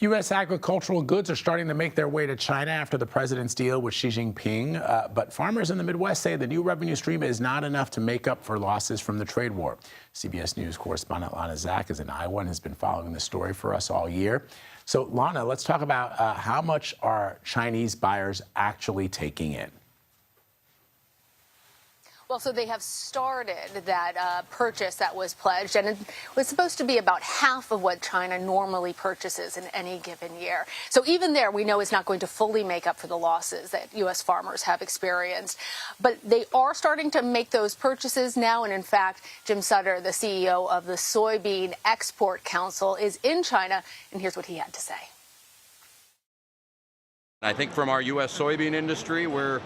U.S. agricultural goods are starting to make their way to China after the president's deal with Xi Jinping. But farmers in the Midwest say the new revenue stream is not enough to make up for losses from the trade war. CBS News correspondent Lana Zak is in Iowa and has been following this story for us all year. So, Lana, let's talk about how much are Chinese buyers actually taking in? Well, so they have started that purchase that was pledged, and it was supposed to be about half of what China normally purchases in any given year. So even there, we know it's not going to fully make up for the losses that U.S. farmers have experienced. But they are starting to make those purchases now, and in fact, Jim Sutter, the CEO of the Soybean Export Council, is in China, and here's what he had to say. I think from our U.S. soybean industry, we're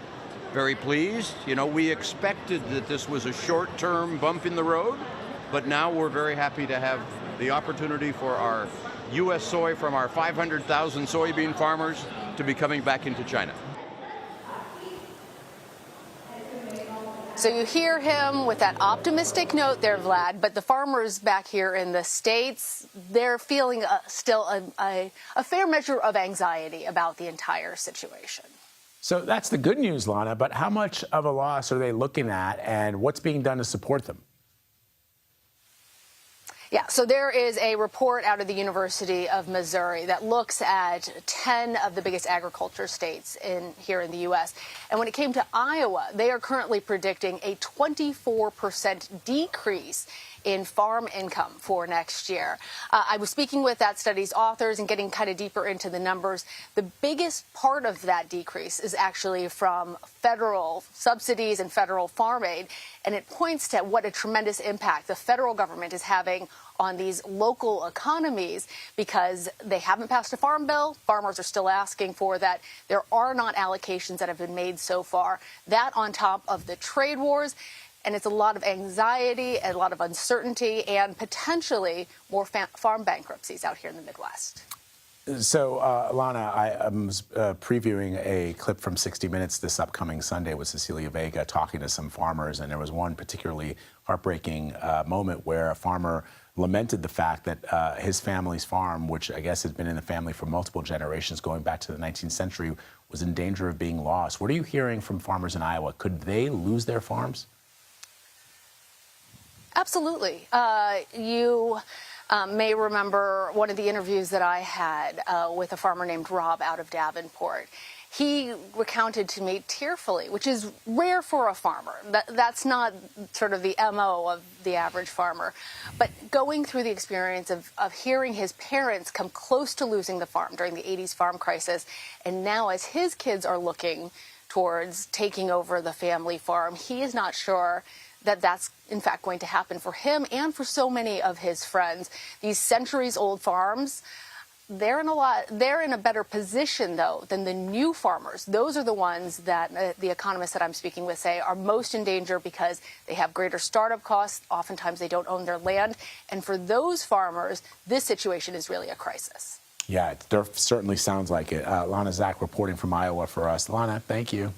very pleased. You know, we expected that this was a short-term bump in the road, but now we're very happy to have the opportunity for our U.S. soy from our 500,000 soybean farmers to be coming back into China. So you hear him with that optimistic note there, Vlad, but the farmers back here in the States, they're feeling still a fair measure of anxiety about the entire situation. So that's the good news, Lana, but how much of a loss are they looking at, and what's being done to support them? Yeah, so there is a report out of the University of Missouri that looks at 10 of the biggest agriculture states here in the U.S. And when it came to Iowa, they are currently predicting a 24% decrease in farm income for next year. I was speaking with that study's authors and getting kind of deeper into the numbers. The biggest part of that decrease is actually from federal subsidies and federal farm aid, and it points to what a tremendous impact the federal government is having on these local economies because they haven't passed a farm bill. Farmers are still asking for that. There are not allocations that have been made so far. That on top of the trade wars. And it's a lot of anxiety, a lot of uncertainty, and potentially more farm bankruptcies out here in the Midwest. So, Lana, I am previewing a clip from 60 Minutes this upcoming Sunday with Cecilia Vega talking to some farmers, and there was one particularly heartbreaking moment where a farmer lamented the fact that his family's farm, which I guess had been in the family for multiple generations going back to the 19th century, was in danger of being lost. What are you hearing from farmers in Iowa? Could they lose their farms? Absolutely. You may remember one of the interviews that I had with a farmer named Rob out of Davenport. He recounted to me tearfully, which is rare for a farmer. That's not sort of the MO of the average farmer. But going through the experience of hearing his parents come close to losing the farm during the 80s farm crisis, and now as his kids are looking towards taking over the family farm, he is not sure that that's in fact going to happen for him and for so many of his friends. These centuries-old farms, they're in a better position though than the new farmers. Those are the ones that the economists that I'm speaking with say are most in danger because they have greater startup costs. Oftentimes they don't own their land, and for those farmers, this situation is really a crisis. Yeah, it certainly sounds like it. Lana Zak reporting from Iowa for us. Lana, thank you.